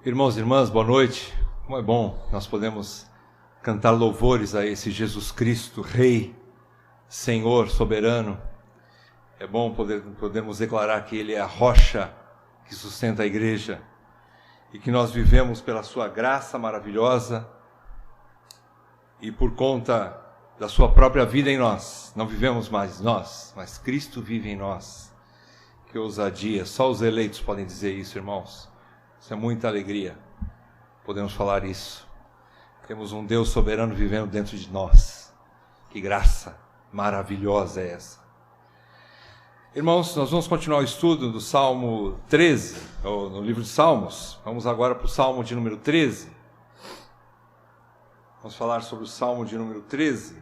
Irmãos e irmãs, boa noite. Como é bom nós podemos cantar louvores a esse Jesus Cristo, Rei, Senhor, Soberano. É bom podermos declarar que Ele é a rocha que sustenta a igreja e que nós vivemos pela sua graça maravilhosa e por conta da sua própria vida em nós. Não vivemos mais nós, mas Cristo vive em nós. Que ousadia, só os eleitos podem dizer isso, irmãos. Isso é muita alegria, podemos falar isso. Temos um Deus soberano vivendo dentro de nós. Que graça maravilhosa é essa. Irmãos, nós vamos continuar o estudo do Salmo 13, ou no livro de Salmos. Vamos agora para o Salmo de número 13. Vamos falar sobre o Salmo de número 13.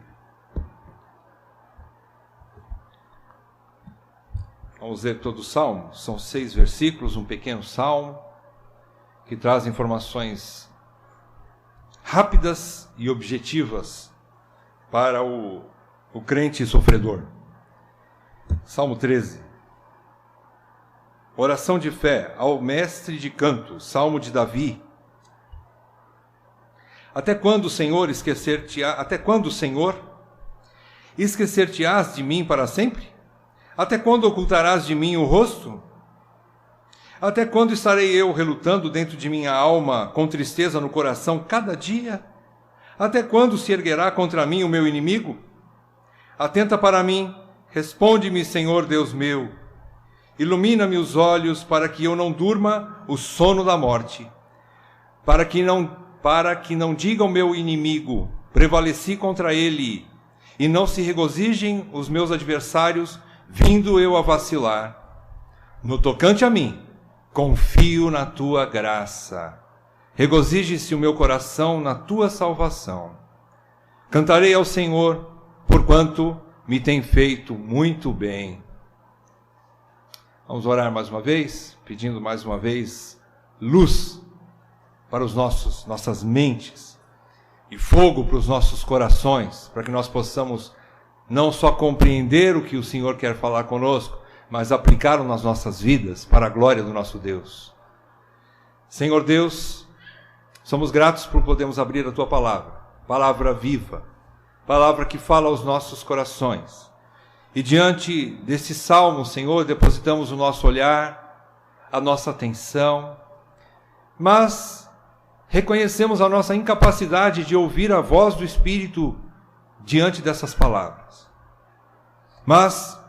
Vamos ler todo o Salmo. São 6 versículos, um pequeno salmo, que traz informações rápidas e objetivas para o crente sofredor. Salmo 13. Oração de fé ao mestre de canto, Salmo de Davi. Até quando, Senhor, esquecer-te-ás de mim para sempre? Até quando ocultarás de mim o rosto? Até quando estarei eu relutando dentro de minha alma, com tristeza no coração cada dia? Até quando se erguerá contra mim o meu inimigo? Atenta para mim, responde-me, Senhor Deus meu. Ilumina-me os olhos para que eu não durma o sono da morte. Para que não diga o meu inimigo, prevaleci contra ele, e não se regozijem os meus adversários, vindo eu a vacilar. No tocante a mim, confio na tua graça. Regozije-se o meu coração na tua salvação. Cantarei ao Senhor, porquanto me tem feito muito bem. Vamos orar mais uma vez, pedindo mais uma vez luz para os nossas mentes e fogo para os nossos corações, para que nós possamos não só compreender o que o Senhor quer falar conosco, mas aplicá-lo nas nossas vidas para a glória do nosso Deus. Senhor Deus, somos gratos por podermos abrir a tua palavra, palavra viva, palavra que fala aos nossos corações. E diante desse salmo, Senhor, depositamos o nosso olhar, a nossa atenção, mas reconhecemos a nossa incapacidade de ouvir a voz do Espírito diante dessas palavras. Mas,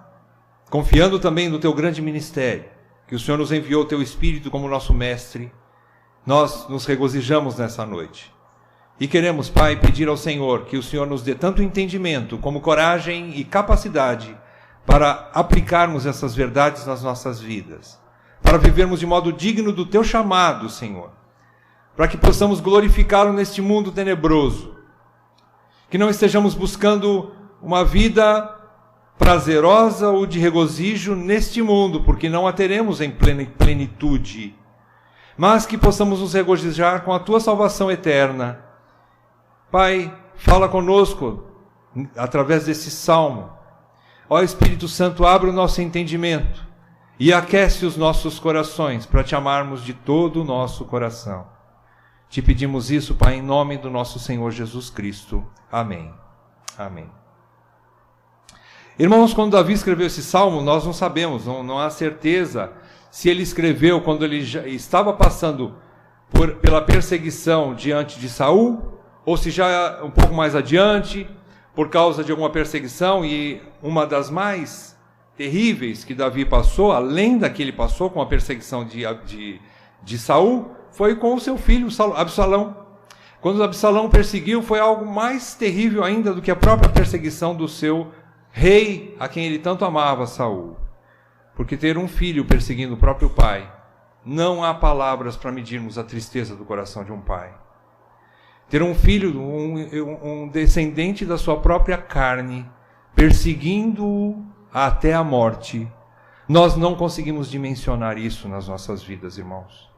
confiando também no teu grande ministério, que o Senhor nos enviou o teu Espírito como nosso mestre, nós nos regozijamos nessa noite. E queremos, Pai, pedir ao Senhor que o Senhor nos dê tanto entendimento como coragem e capacidade para aplicarmos essas verdades nas nossas vidas, para vivermos de modo digno do teu chamado, Senhor, para que possamos glorificá-lo neste mundo tenebroso, que não estejamos buscando uma vida prazerosa ou de regozijo neste mundo, porque não a teremos em plenitude, mas que possamos nos regozijar com a tua salvação eterna. Pai, fala conosco através desse salmo. Ó Espírito Santo, abre o nosso entendimento e aquece os nossos corações para te amarmos de todo o nosso coração. Te pedimos isso, Pai, em nome do nosso Senhor Jesus Cristo. Amém. Amém. Irmãos, quando Davi escreveu esse salmo, nós não sabemos, não há certeza se ele escreveu quando ele já estava passando pela perseguição diante de Saul, ou se já um pouco mais adiante, por causa de alguma perseguição, e uma das mais terríveis que Davi passou, além da que ele passou com a perseguição de Saul, foi com o seu filho Absalão. Quando Absalão perseguiu, foi algo mais terrível ainda do que a própria perseguição do seu rei, a quem ele tanto amava, Saul. Porque ter um filho perseguindo o próprio pai, não há palavras para medirmos a tristeza do coração de um pai. Ter um filho, um descendente da sua própria carne, perseguindo-o até a morte, nós não conseguimos dimensionar isso nas nossas vidas, irmãos.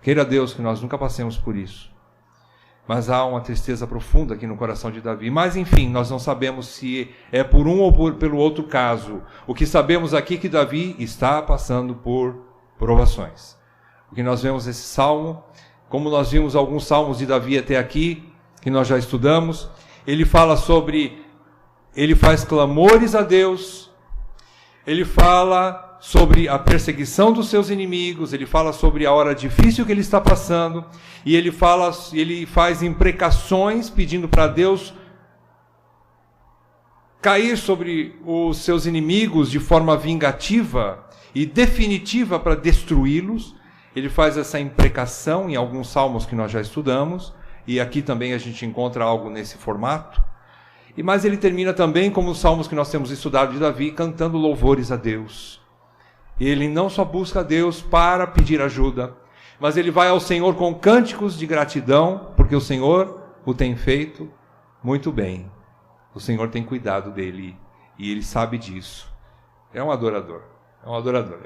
Queira Deus que nós nunca passemos por isso. Mas há uma tristeza profunda aqui no coração de Davi. Mas, enfim, nós não sabemos se é por um ou pelo outro caso. O que sabemos aqui é que Davi está passando por provações. O que nós vemos nesse salmo como nós vimos alguns salmos de Davi até aqui, que nós já estudamos. Ele fala sobre, ele faz clamores a Deus, ele fala sobre a perseguição dos seus inimigos, ele fala sobre a hora difícil que ele está passando, e ele faz imprecações pedindo para Deus cair sobre os seus inimigos de forma vingativa e definitiva para destruí-los. Ele faz essa imprecação em alguns salmos que nós já estudamos, e aqui também a gente encontra algo nesse formato. Mas ele termina também, como os salmos que nós temos estudado de Davi, cantando louvores a Deus. Ele não só busca a Deus para pedir ajuda, mas ele vai ao Senhor com cânticos de gratidão, porque o Senhor o tem feito muito bem. O Senhor tem cuidado dele, e ele sabe disso. É um adorador. É um adorador.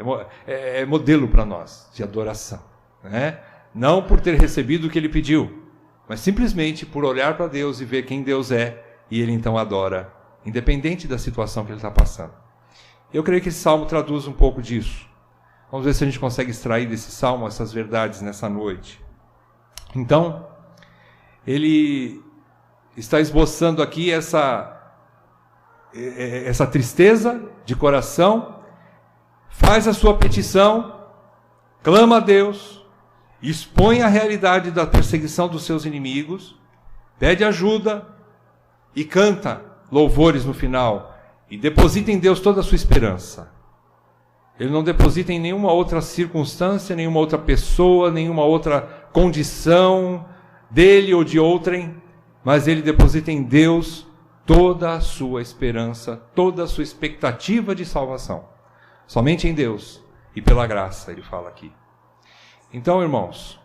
É modelo para nós de adoração, né? Não por ter recebido o que ele pediu, mas simplesmente por olhar para Deus e ver quem Deus é, e ele então adora, independente da situação que ele está passando. Eu creio que esse salmo traduz um pouco disso. Vamos ver se a gente consegue extrair desse salmo essas verdades nessa noite. Então, ele está esboçando aqui essa tristeza de coração, faz a sua petição, clama a Deus, expõe a realidade da perseguição dos seus inimigos, pede ajuda e canta louvores no final, e deposita em Deus toda a sua esperança. Ele não deposita em nenhuma outra circunstância, nenhuma outra pessoa, nenhuma outra condição dele ou de outrem, mas ele deposita em Deus toda a sua esperança, toda a sua expectativa de salvação. Somente em Deus e pela graça, ele fala aqui. Então, irmãos,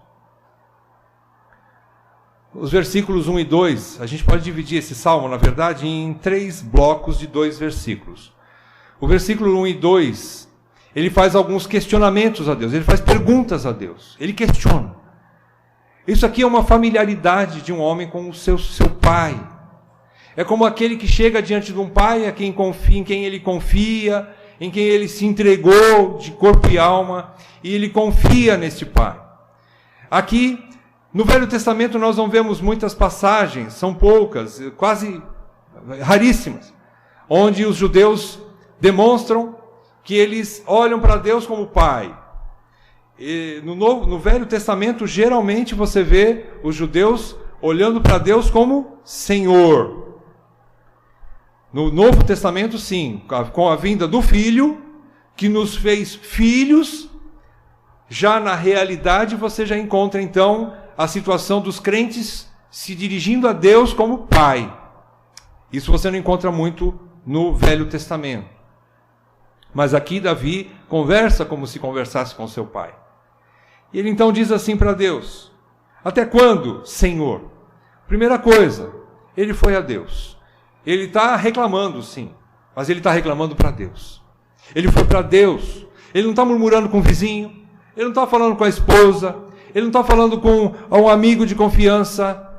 os versículos 1 e 2, a gente pode dividir esse salmo, na verdade, em 3 blocos de 2 versículos. O versículo 1 e 2, ele faz alguns questionamentos a Deus, ele faz perguntas a Deus, ele questiona. Isso aqui é uma familiaridade de um homem com o seu pai. É como aquele que chega diante de um pai em quem ele confia, em quem ele se entregou de corpo e alma, e ele confia neste pai. Aqui, no Velho Testamento, nós não vemos muitas passagens, são poucas, quase raríssimas, onde os judeus demonstram que eles olham para Deus como pai. E no Velho Testamento, geralmente você vê os judeus olhando para Deus como Senhor. No Novo Testamento, sim, com a vinda do Filho, que nos fez filhos, já na realidade você já encontra então a situação dos crentes se dirigindo a Deus como Pai. Isso você não encontra muito no Velho Testamento. Mas aqui Davi conversa como se conversasse com seu pai. E ele então diz assim para Deus: até quando, Senhor? Primeira coisa, ele foi a Deus. Ele está reclamando, sim, mas ele está reclamando para Deus. Ele foi para Deus. Ele não está murmurando com o vizinho, ele não está falando com a esposa, ele não está falando com um amigo de confiança,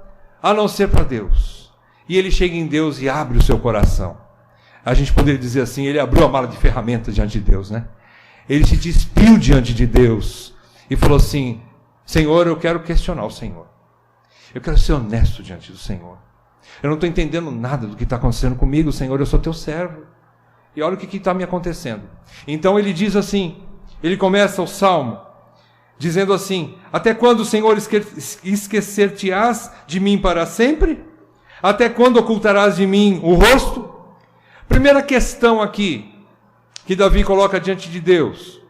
a não ser para Deus. E ele chega em Deus e abre o seu coração. A gente poderia dizer assim, ele abriu a mala de ferramentas diante de Deus, né? Ele se despiu diante de Deus e falou assim: Senhor, eu quero questionar o Senhor. Eu quero ser honesto diante do Senhor. Eu não estou entendendo nada do que está acontecendo comigo, Senhor, eu sou teu servo. E olha o que está me acontecendo. Então ele diz assim, ele começa o salmo dizendo assim: até quando, Senhor, esquecer-te-ás de mim para sempre? Até quando ocultarás de mim o rosto? Primeira questão aqui, que Davi coloca diante de Deus.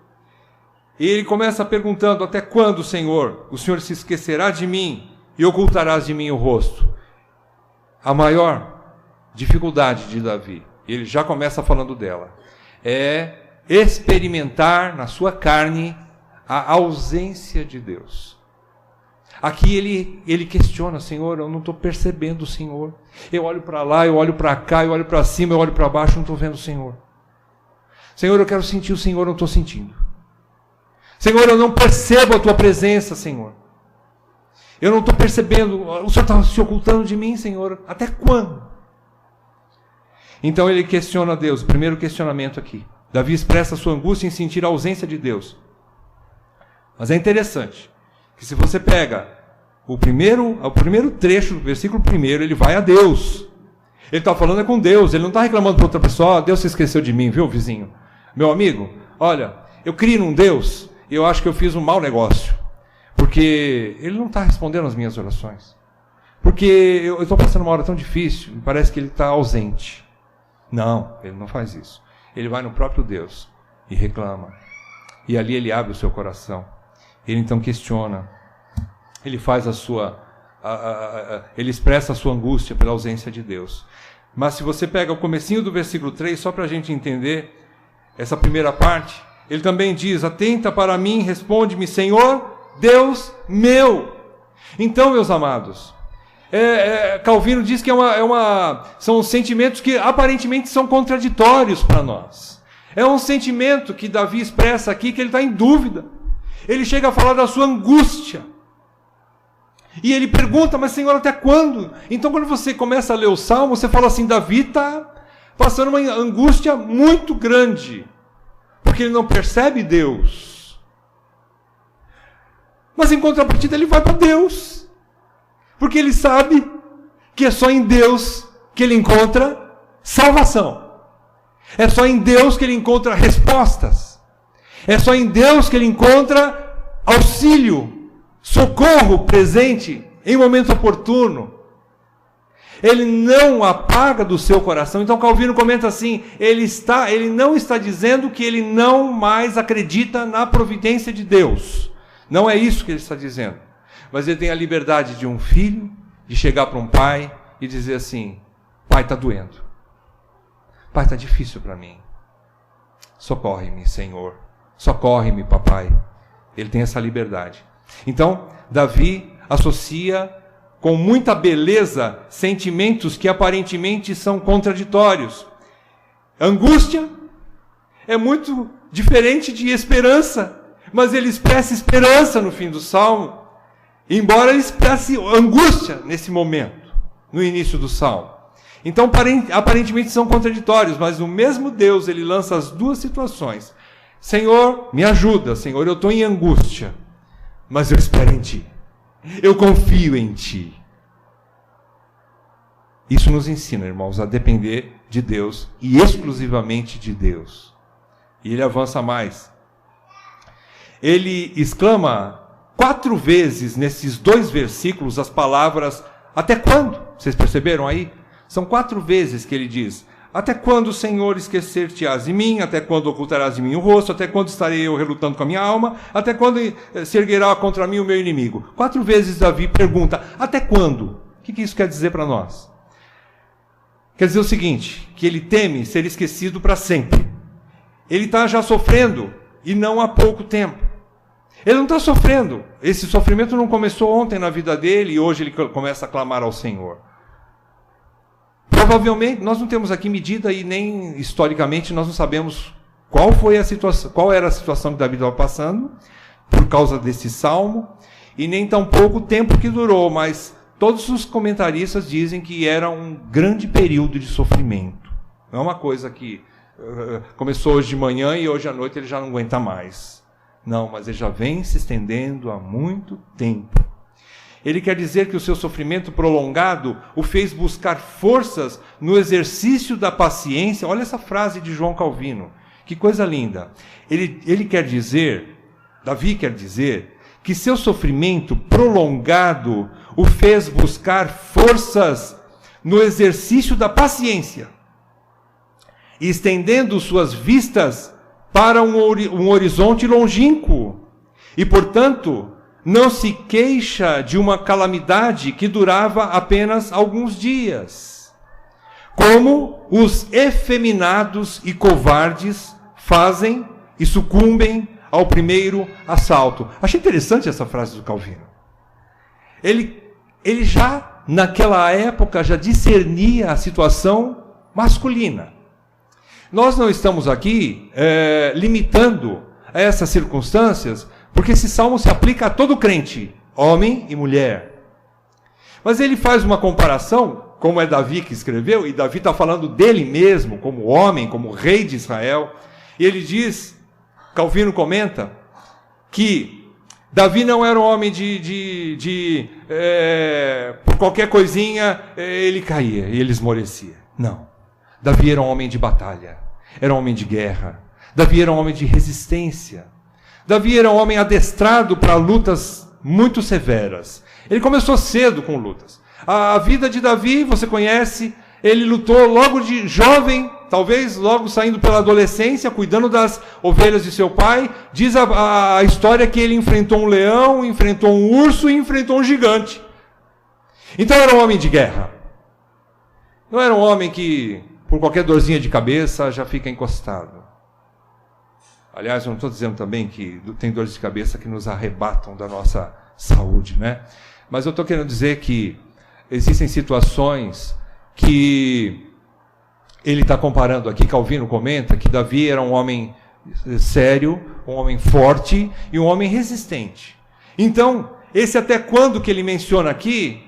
E ele começa perguntando: até quando, Senhor, o Senhor se esquecerá de mim e ocultarás de mim o rosto? A maior dificuldade de Davi, ele já começa falando dela, é experimentar na sua carne a ausência de Deus. Aqui ele questiona: Senhor, eu não estou percebendo o Senhor. Eu olho para lá, eu olho para cá, eu olho para cima, eu olho para baixo, não estou vendo o Senhor. Senhor, eu quero sentir o Senhor, não estou sentindo. Senhor, eu não percebo a tua presença, Senhor. Eu não estou percebendo, o Senhor está se ocultando de mim, Senhor. Até quando? Então ele questiona a Deus. O primeiro questionamento aqui. Davi expressa a sua angústia em sentir a ausência de Deus. Mas é interessante que se você pega o primeiro trecho do versículo 1, ele vai a Deus. Ele está falando com Deus, ele não está reclamando para outra pessoa, Deus se esqueceu de mim, viu, vizinho? Meu amigo, olha, eu criei num Deus e eu acho que eu fiz um mau negócio, porque ele não está respondendo as minhas orações. Porque eu estou passando uma hora tão difícil, e parece que ele está ausente. Não, ele não faz isso. Ele vai no próprio Deus e reclama. E ali ele abre o seu coração. Ele então questiona. Ele faz ele expressa a sua angústia pela ausência de Deus. Mas se você pega o comecinho do versículo 3, só para a gente entender essa primeira parte, ele também diz: atenta para mim, responde-me, Senhor, Deus meu. Então, meus amados, Calvino diz que são sentimentos que aparentemente são contraditórios para nós. É um sentimento que Davi expressa aqui, que ele está em dúvida. Ele chega a falar da sua angústia. E ele pergunta: mas Senhor, até quando? Então, quando você começa a ler o Salmo, você fala assim: Davi está passando uma angústia muito grande, porque ele não percebe Deus. Mas em contrapartida ele vai para Deus, porque ele sabe que é só em Deus que ele encontra salvação. É só em Deus que ele encontra respostas. É só em Deus que ele encontra auxílio, socorro presente em momento oportuno. Ele não apaga do seu coração. Então Calvino comenta assim: ele não está dizendo que ele não mais acredita na providência de Deus. Não é isso que ele está dizendo. Mas ele tem a liberdade de um filho, de chegar para um pai e dizer assim: pai, está doendo. Pai, está difícil para mim. Socorre-me, Senhor. Socorre-me, papai. Ele tem essa liberdade. Então, Davi associa com muita beleza sentimentos que aparentemente são contraditórios. Angústia é muito diferente de esperança, mas ele expressa esperança no fim do Salmo, embora ele expresse angústia nesse momento, no início do Salmo. Então, aparentemente são contraditórios, mas o mesmo Deus, ele lança as duas situações. Senhor, me ajuda, Senhor, eu estou em angústia, mas eu espero em Ti. Eu confio em Ti. Isso nos ensina, irmãos, a depender de Deus e exclusivamente de Deus. E ele avança mais. Ele exclama 4 vezes nesses 2 versículos as palavras até quando? Vocês perceberam aí? São 4 vezes que ele diz: até quando, Senhor, esquecer-te-ás de mim? Até quando ocultarás de mim o rosto? Até quando estarei eu relutando com a minha alma? Até quando se erguerá contra mim o meu inimigo? 4 vezes Davi pergunta: até quando? O que isso quer dizer para nós? Quer dizer o seguinte: que ele teme ser esquecido para sempre. Ele está já sofrendo, e não há pouco tempo. Ele não está sofrendo. Esse sofrimento não começou ontem na vida dele, e hoje ele começa a clamar ao Senhor. Provavelmente, nós não temos aqui medida e nem historicamente nós não sabemos qual era a situação que Davi estava passando por causa desse salmo, e nem tampouco o tempo que durou, mas todos os comentaristas dizem que era um grande período de sofrimento. Não é uma coisa que começou hoje de manhã e hoje à noite ele já não aguenta mais. Não, mas ele já vem se estendendo há muito tempo. Ele quer dizer que o seu sofrimento prolongado o fez buscar forças no exercício da paciência. Olha essa frase de João Calvino, que coisa linda. Ele quer dizer, Davi quer dizer, que seu sofrimento prolongado o fez buscar forças no exercício da paciência, estendendo suas vistas para um horizonte longínquo, e, portanto, não se queixa de uma calamidade que durava apenas alguns dias, como os efeminados e covardes fazem e sucumbem ao primeiro assalto. Achei interessante essa frase do Calvino. Ele já, naquela época, já discernia a situação masculina. Nós não estamos aqui limitando a essas circunstâncias, porque esse salmo se aplica a todo crente, homem e mulher. Mas ele faz uma comparação, como é Davi que escreveu, e Davi está falando dele mesmo, como homem, como rei de Israel. E ele diz, Calvino comenta, que Davi não era um homem por qualquer coisinha, ele caía e ele esmorecia. Não. Davi era um homem de batalha, era um homem de guerra. Davi era um homem de resistência. Davi era um homem adestrado para lutas muito severas. Ele começou cedo com lutas. A vida de Davi, você conhece, ele lutou logo de jovem, talvez logo saindo pela adolescência, cuidando das ovelhas de seu pai. Diz a história que ele enfrentou um leão, enfrentou um urso e enfrentou um gigante. Então era um homem de guerra. Não era um homem que, por qualquer dorzinha de cabeça, já fica encostado. Aliás, eu não estou dizendo também que tem dores de cabeça que nos arrebatam da nossa saúde, né? Mas eu estou querendo dizer que existem situações que ele está comparando aqui. Calvino comenta que Davi era um homem sério, um homem forte e um homem resistente. Então, esse até quando que ele menciona aqui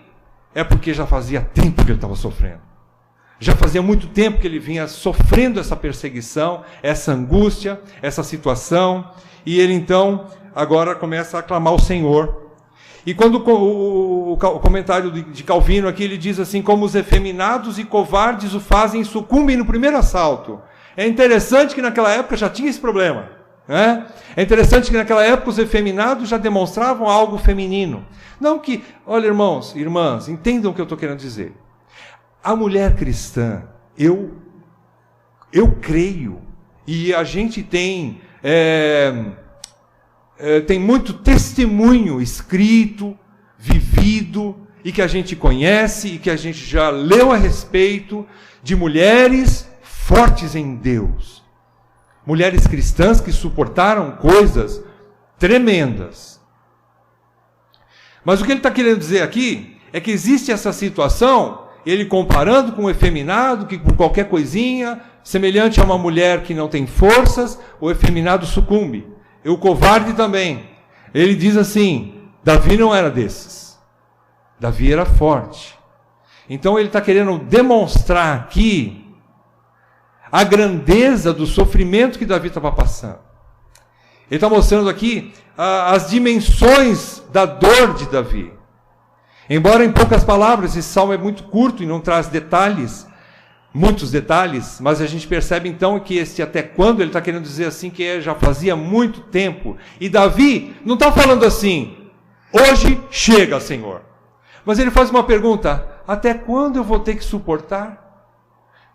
é porque já fazia tempo que ele estava sofrendo. Já fazia muito tempo que ele vinha sofrendo essa perseguição, essa angústia, essa situação, e ele então agora começa a aclamar o Senhor. E quando o comentário de Calvino aqui, ele diz assim, como os efeminados e covardes o fazem e sucumbem no primeiro assalto. É interessante que naquela época já tinha esse problema, né? É interessante que naquela época os efeminados já demonstravam algo feminino. Não que, olha irmãos, irmãs, entendam o que eu estou querendo dizer. A mulher cristã, eu creio, e a gente tem muito testemunho escrito, vivido, e que a gente conhece, e que a gente já leu a respeito, de mulheres fortes em Deus. Mulheres cristãs que suportaram coisas tremendas. Mas o que ele está querendo dizer aqui é que existe essa situação, ele comparando com o efeminado, que por qualquer coisinha, semelhante a uma mulher que não tem forças, o efeminado sucumbe. E o covarde também. Ele diz assim, Davi não era desses. Davi era forte. Então ele está querendo demonstrar aqui a grandeza do sofrimento que Davi estava passando. Ele está mostrando aqui as dimensões da dor de Davi. Embora em poucas palavras, esse salmo é muito curto e não traz detalhes, muitos detalhes, mas a gente percebe então que esse até quando ele está querendo dizer assim que já fazia muito tempo. E Davi não está falando assim, hoje chega, Senhor. Mas ele faz uma pergunta, até quando eu vou ter que suportar?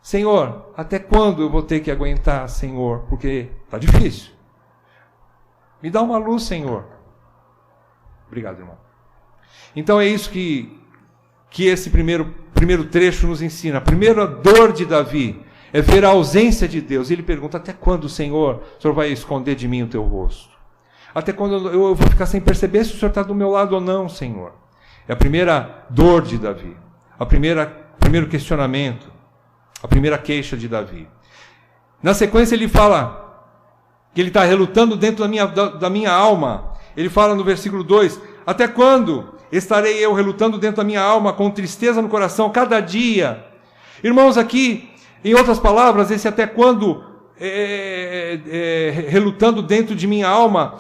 Senhor, até quando eu vou ter que aguentar, Senhor? Porque está difícil. Me dá uma luz, Senhor. Obrigado, irmão. Então é isso que esse primeiro trecho nos ensina. A primeira dor de Davi é ver a ausência de Deus. Ele pergunta, até quando, Senhor, o Senhor vai esconder de mim o teu rosto? Até quando eu vou ficar sem perceber se o Senhor está do meu lado ou não, Senhor? É a primeira dor de Davi. Primeiro questionamento. A primeira queixa de Davi. Na sequência ele fala que ele está relutando dentro da minha alma. Ele fala no versículo 2, até quando estarei eu relutando dentro da minha alma, com tristeza no coração, cada dia? Irmãos, aqui, em outras palavras, esse até quando, relutando dentro de minha alma,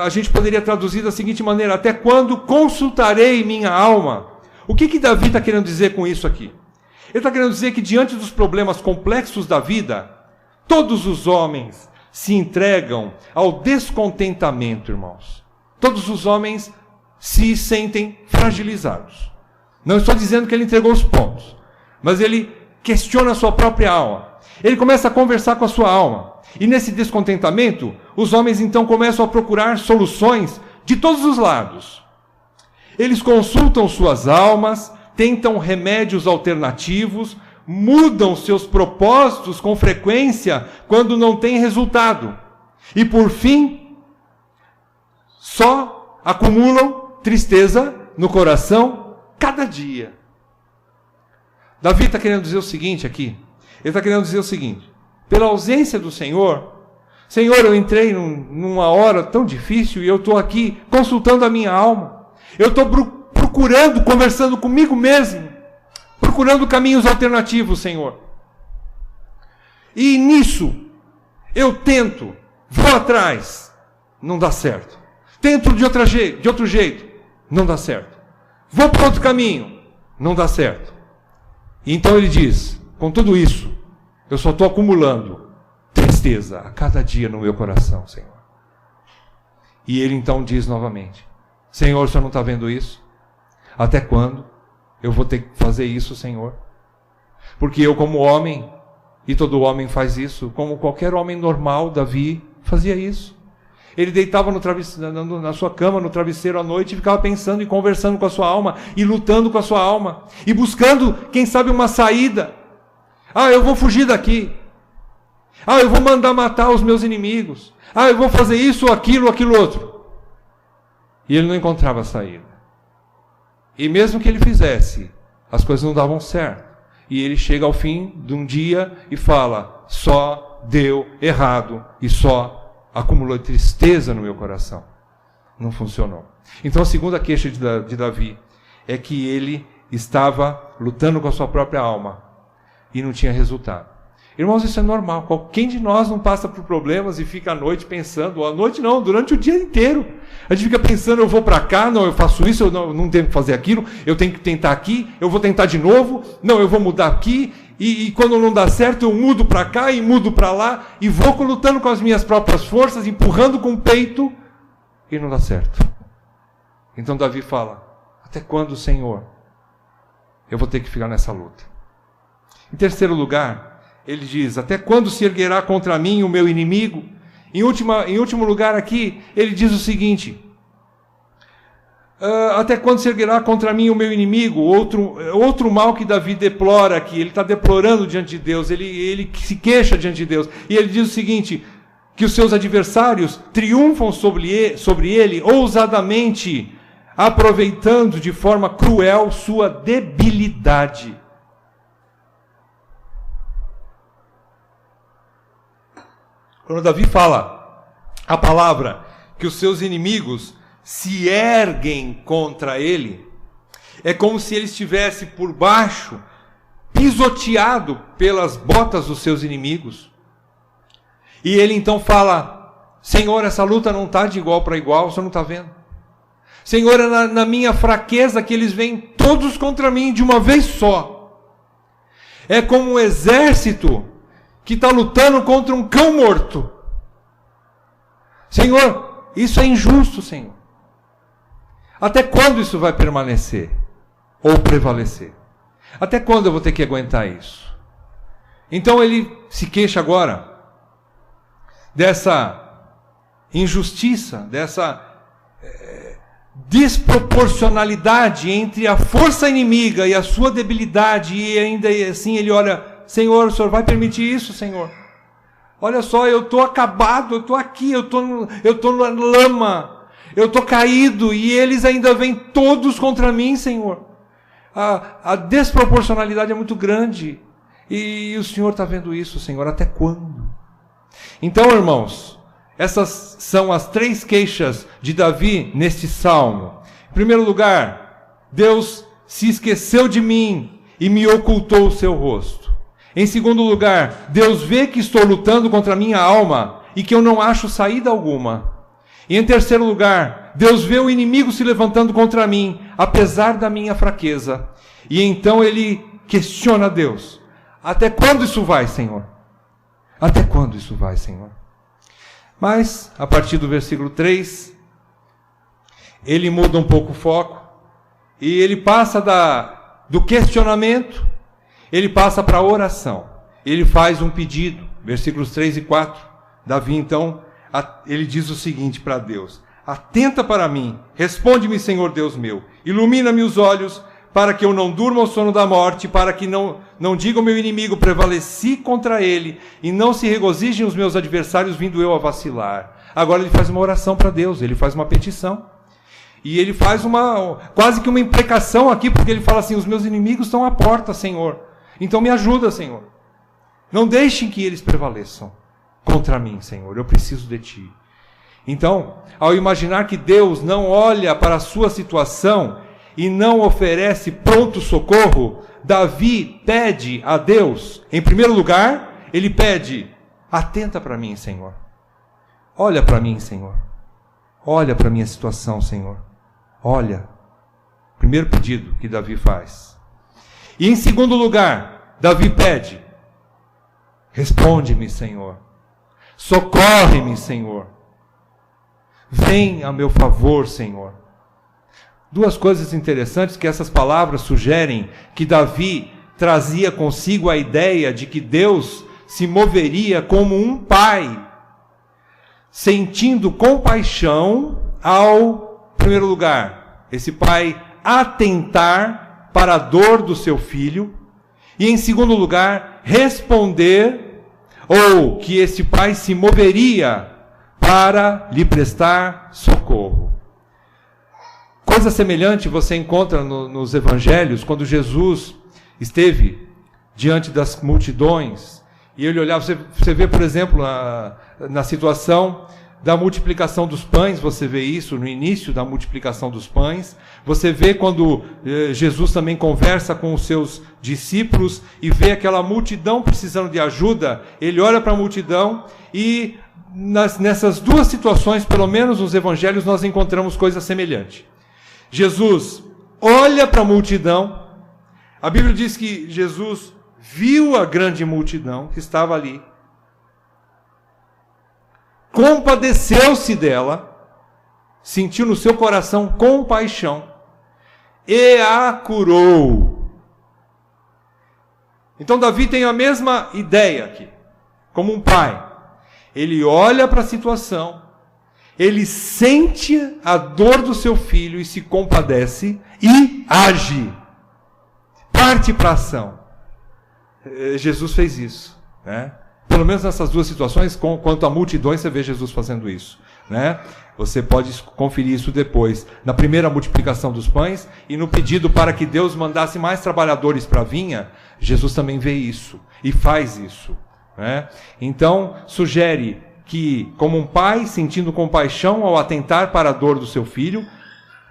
a gente poderia traduzir da seguinte maneira, até quando consultarei minha alma? O que Davi está querendo dizer com isso aqui? Ele está querendo dizer que diante dos problemas complexos da vida, todos os homens se entregam ao descontentamento, irmãos. Todos os homens se sentem fragilizados. Não estou dizendo que ele entregou os pontos, mas ele questiona a sua própria alma. Ele começa a conversar com a sua alma. E nesse descontentamento, os homens então começam a procurar soluções de todos os lados. Eles consultam suas almas, tentam remédios alternativos, mudam seus propósitos com frequência quando não tem resultado. E por fim, só acumulam tristeza no coração cada dia. Davi está querendo dizer o seguinte aqui. Ele está querendo dizer o seguinte. Pela ausência do Senhor, eu entrei numa hora tão difícil e eu estou aqui consultando a minha alma. Eu estou procurando, conversando comigo mesmo, procurando caminhos alternativos, Senhor. E nisso, eu tento, vou atrás, não dá certo. Tento de outro jeito, não dá certo. Vou para outro caminho, não dá certo. E então ele diz, com tudo isso, eu só estou acumulando tristeza a cada dia no meu coração, Senhor. E ele então diz novamente, Senhor, o Senhor não está vendo isso? Até quando eu vou ter que fazer isso, Senhor? Porque eu, como homem, e todo homem faz isso, como qualquer homem normal, Davi fazia isso. Ele deitava na sua cama, no travesseiro à noite, e ficava pensando e conversando com a sua alma, e lutando com a sua alma, e buscando, quem sabe, uma saída. Eu vou fugir daqui. Eu vou mandar matar os meus inimigos. Eu vou fazer isso, aquilo outro. E ele não encontrava saída. E mesmo que ele fizesse, as coisas não davam certo. E ele chega ao fim de um dia e fala, só deu errado, e só acumulou tristeza no meu coração. Não funcionou. Então a segunda queixa de Davi é que ele estava lutando com a sua própria alma e não tinha resultado. Irmãos, isso é normal. Quem de nós não passa por problemas e fica à noite pensando, à noite não, durante o dia inteiro. A gente fica pensando, eu vou para cá, não, eu faço isso, eu não tenho que fazer aquilo, eu tenho que tentar aqui, eu vou tentar de novo, não, eu vou mudar aqui, e quando não dá certo, eu mudo para cá e mudo para lá, e vou lutando com as minhas próprias forças, empurrando com o peito, e não dá certo. Então Davi fala, até quando, Senhor, eu vou ter que ficar nessa luta? Em terceiro lugar, ele diz, até quando se erguerá contra mim o meu inimigo? Em último lugar aqui, ele diz o seguinte, até quando se erguerá contra mim o meu inimigo? Outro mal que Davi deplora aqui, ele está deplorando diante de Deus, ele se queixa diante de Deus, e ele diz o seguinte, que os seus adversários triunfam sobre ele ousadamente, aproveitando de forma cruel sua debilidade. Quando Davi fala a palavra que os seus inimigos se erguem contra ele, é como se ele estivesse por baixo, pisoteado pelas botas dos seus inimigos. E ele então fala, Senhor, essa luta não está de igual para igual, o Senhor não está vendo? Senhor, é na minha fraqueza que eles vêm todos contra mim de uma vez só. É como um exército que está lutando contra um cão morto. Senhor, isso é injusto, Senhor. Até quando isso vai permanecer? Ou prevalecer? Até quando eu vou ter que aguentar isso? Então ele se queixa agora dessa injustiça, dessa desproporcionalidade entre a força inimiga e a sua debilidade, e ainda assim ele olha, Senhor, o Senhor vai permitir isso, Senhor? Olha só, eu estou acabado, eu estou aqui, eu estou na lama, eu estou caído, e eles ainda vêm todos contra mim, Senhor. A desproporcionalidade é muito grande, e o Senhor está vendo isso, Senhor, até quando? Então, irmãos, essas são as 3 queixas de Davi neste salmo. Em primeiro lugar, Deus se esqueceu de mim e me ocultou o seu rosto. Em segundo lugar, Deus vê que estou lutando contra a minha alma e que eu não acho saída alguma. E em terceiro lugar, Deus vê o inimigo se levantando contra mim, apesar da minha fraqueza. E então ele questiona Deus. Até quando isso vai, Senhor? Até quando isso vai, Senhor? Mas, a partir do versículo 3, ele muda um pouco o foco. E ele passa do questionamento, ele passa para a oração. Ele faz um pedido, versículos 3 e 4. Davi, então, ele diz o seguinte para Deus: atenta para mim, responde-me, Senhor Deus meu, ilumina-me os olhos, para que eu não durma o sono da morte, para que não diga o meu inimigo, prevaleci contra ele, e não se regozijem os meus adversários, vindo eu a vacilar. Agora ele faz uma oração para Deus, ele faz uma petição. E ele faz quase que uma imprecação aqui, porque ele fala assim: os meus inimigos estão à porta, Senhor. Então me ajuda, Senhor. Não deixem que eles prevaleçam contra mim, Senhor. Eu preciso de Ti. Então, ao imaginar que Deus não olha para a sua situação e não oferece pronto socorro, Davi pede a Deus, em primeiro lugar, ele pede: atenta para mim, Senhor. Olha para mim, Senhor. Olha para a minha situação, Senhor. Olha. Primeiro pedido que Davi faz. E em segundo lugar, Davi pede: responde-me, Senhor. Socorre-me, Senhor. Vem a meu favor, Senhor. Duas coisas interessantes que essas palavras sugerem: que Davi trazia consigo a ideia de que Deus se moveria como um pai, sentindo compaixão ao, em primeiro lugar, esse pai atentar para a dor do seu filho, e em segundo lugar, responder, ou que esse pai se moveria para lhe prestar socorro. Coisa semelhante você encontra nos evangelhos, quando Jesus esteve diante das multidões, e ele olhava, você vê, por exemplo, na situação da multiplicação dos pães, você vê isso no início da multiplicação dos pães, você vê quando Jesus também conversa com os seus discípulos e vê aquela multidão precisando de ajuda, ele olha para a multidão e nessas duas situações, pelo menos nos evangelhos, nós encontramos coisa semelhante. Jesus olha para a multidão, a Bíblia diz que Jesus viu a grande multidão que estava ali, compadeceu-se dela, sentiu no seu coração compaixão e a curou. Então Davi tem a mesma ideia aqui, como um pai. Ele olha para a situação, ele sente a dor do seu filho e se compadece e age, parte para a ação. Jesus fez isso, né? Pelo menos nessas duas situações, quanto a multidões, você vê Jesus fazendo isso, né? Você pode conferir isso depois, na primeira multiplicação dos pães, e no pedido para que Deus mandasse mais trabalhadores para a vinha, Jesus também vê isso, e faz isso, né? Então, sugere que, como um pai sentindo compaixão ao atentar para a dor do seu filho,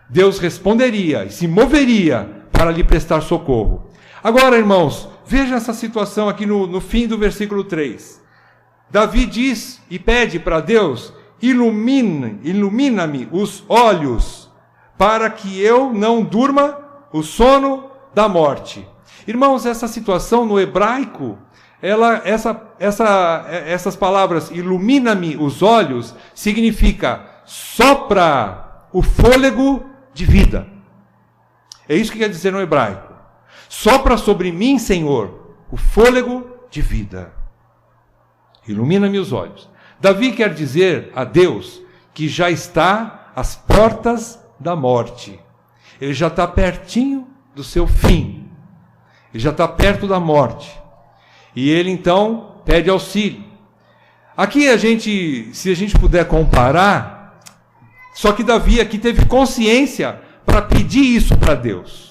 Deus responderia e se moveria para lhe prestar socorro. Agora, irmãos, veja essa situação aqui no fim do versículo 3. Davi diz e pede para Deus: ilumina-me os olhos, para que eu não durma o sono da morte. Irmãos, essa situação no hebraico, essas palavras, ilumina-me os olhos, significa sopra o fôlego de vida. É isso que quer dizer no hebraico. Sopra sobre mim, Senhor, o fôlego de vida. Ilumina-me os olhos. Davi quer dizer a Deus que já está às portas da morte. Ele já está pertinho do seu fim. Ele já está perto da morte. E ele então pede auxílio. Aqui se a gente puder comparar, só que Davi aqui teve consciência para pedir isso para Deus.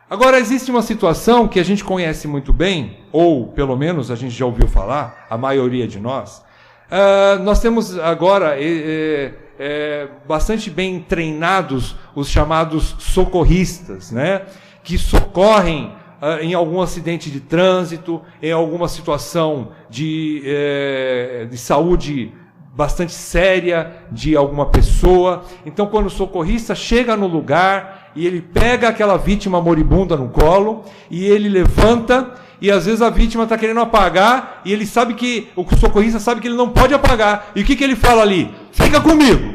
Agora, existe uma situação que a gente conhece muito bem, ou pelo menos a gente já ouviu falar, a maioria de nós. Nós temos agora bastante bem treinados os chamados socorristas, né? Que socorrem em algum acidente de trânsito, em alguma situação de saúde bastante séria de alguma pessoa. Então, quando o socorrista chega no lugar e ele pega aquela vítima moribunda no colo e ele levanta, e às vezes a vítima está querendo apagar e ele sabe que, o socorrista sabe que ele não pode apagar. E o que ele fala ali? Fica comigo.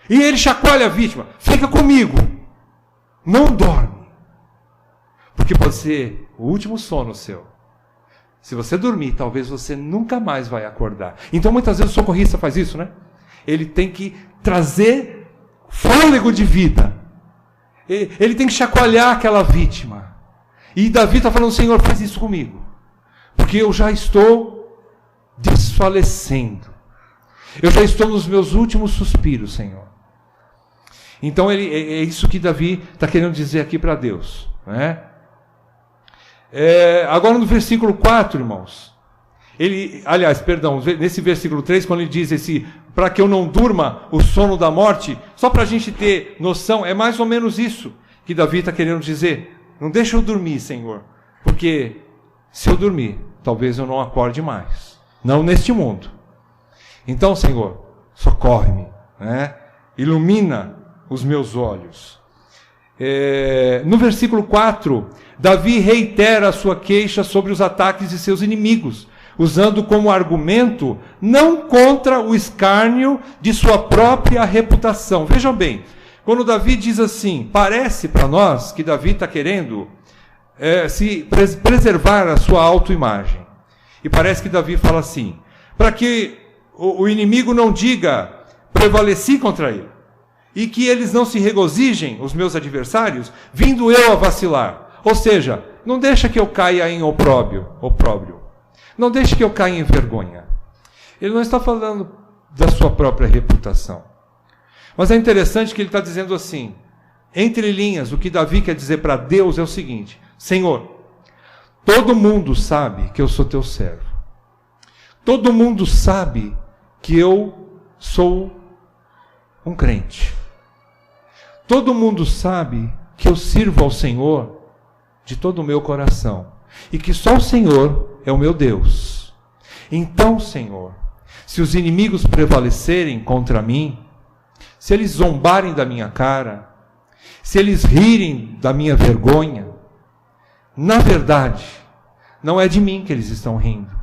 E ele chacoalha a vítima. Fica comigo. Não dorme. Porque pode ser o último sono seu. Se você dormir, talvez você nunca mais vai acordar. Então, muitas vezes o socorrista faz isso, né? Ele tem que trazer fôlego de vida. Ele tem que chacoalhar aquela vítima. E Davi está falando: Senhor, faz isso comigo. Porque eu já estou desfalecendo. Eu já estou nos meus últimos suspiros, Senhor. Então, é isso que Davi está querendo dizer aqui para Deus, né? Agora no versículo 4, irmãos, nesse versículo 3, quando ele diz para que eu não durma o sono da morte, só para a gente ter noção, é mais ou menos isso que Davi está querendo dizer. Não deixa eu dormir, Senhor, porque se eu dormir, talvez eu não acorde mais, não neste mundo. Então, Senhor, socorre-me, né? Ilumina os meus olhos. No versículo 4, Davi reitera a sua queixa sobre os ataques de seus inimigos, usando como argumento não contra o escárnio de sua própria reputação. Vejam bem, quando Davi diz assim, parece para nós que Davi está querendo se preservar a sua autoimagem. E parece que Davi fala assim, para que o inimigo não diga, prevaleci contra ele, e que eles não se regozijem, os meus adversários, vindo eu a vacilar. Ou seja, não deixa que eu caia em opróbrio. Não deixe que eu caia em vergonha. Ele não está falando da sua própria reputação. Mas é interessante que ele está dizendo assim, entre linhas, o que Davi quer dizer para Deus é o seguinte, Senhor, todo mundo sabe que eu sou teu servo. Todo mundo sabe que eu sou um crente. Todo mundo sabe que eu sirvo ao Senhor de todo o meu coração. E que só o Senhor é o meu Deus. Então, Senhor, se os inimigos prevalecerem contra mim, se eles zombarem da minha cara, se eles rirem da minha vergonha, na verdade, não é de mim que eles estão rindo.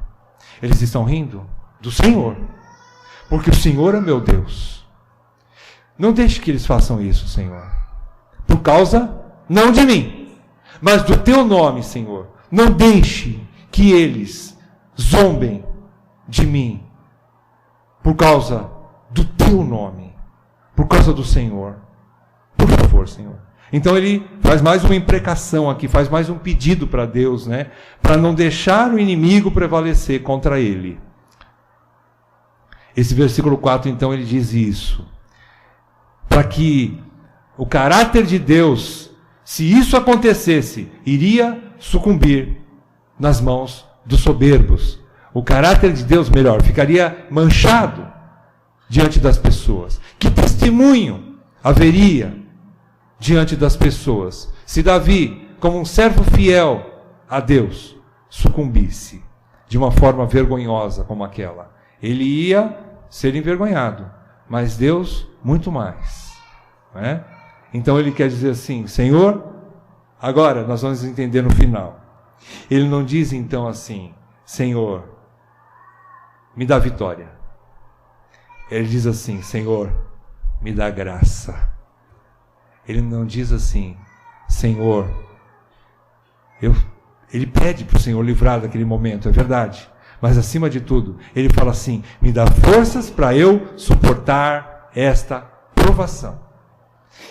Eles estão rindo do Senhor. Porque o Senhor é meu Deus. Não deixe que eles façam isso, Senhor. Por causa, não de mim, mas do teu nome, Senhor. Não deixe que eles zombem de mim. Por causa do teu nome. Por causa do Senhor. Por favor, Senhor. Então ele faz mais uma imprecação aqui, faz mais um pedido para Deus, né? Para não deixar o inimigo prevalecer contra ele. Esse versículo 4, então, ele diz isso. Para que o caráter de Deus, se isso acontecesse, iria sucumbir nas mãos dos soberbos. O caráter de Deus, melhor, ficaria manchado diante das pessoas. Que testemunho haveria diante das pessoas se Davi, como um servo fiel a Deus, sucumbisse de uma forma vergonhosa como aquela? Ele ia ser envergonhado, mas Deus muito mais, não é? Então ele quer dizer assim, Senhor, agora nós vamos entender no final. Ele não diz então assim, Senhor, me dá vitória. Ele diz assim, Senhor, me dá graça. Ele não diz assim, Senhor, ele pede para o Senhor livrar daquele momento, é verdade. Mas acima de tudo, ele fala assim, me dá forças para eu suportar esta provação.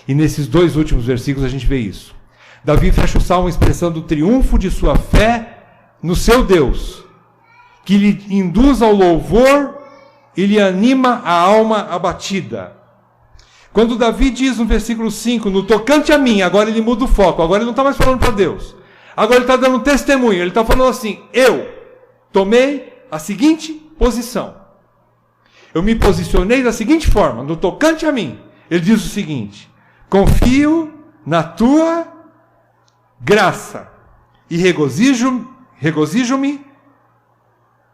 E nesses dois últimos versículos a gente vê isso. Davi fecha o salmo expressando o triunfo de sua fé no seu Deus, que lhe induz ao louvor e lhe anima a alma abatida. Quando Davi diz no versículo 5, no tocante a mim, agora ele muda o foco, agora ele não está mais falando para Deus. Agora ele está dando um testemunho, ele está falando assim, eu tomei a seguinte posição. Eu me posicionei da seguinte forma, no tocante a mim. Ele diz o seguinte, confio na tua graça e regozijo-me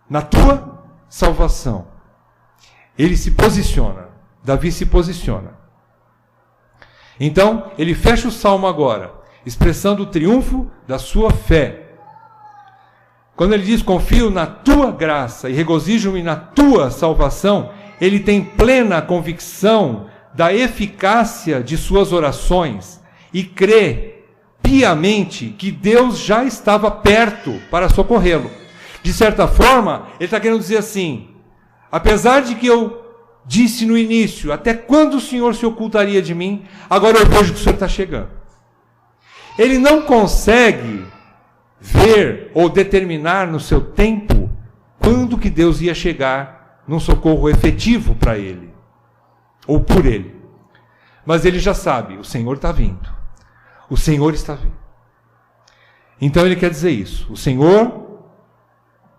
na tua salvação. Ele se posiciona, Davi se posiciona. Então, ele fecha o salmo agora, expressando o triunfo da sua fé. Quando ele diz, confio na tua graça e regozijo-me na tua salvação, ele tem plena convicção da eficácia de suas orações e crê piamente que Deus já estava perto para socorrê-lo. De certa forma, ele está querendo dizer assim, apesar de que eu disse no início, até quando o Senhor se ocultaria de mim? Agora eu vejo que o Senhor está chegando. Ele não consegue ver ou determinar no seu tempo quando que Deus ia chegar num socorro efetivo para ele, ou por ele. Mas ele já sabe, o Senhor está vindo. O Senhor está vindo. Então ele quer dizer isso, o Senhor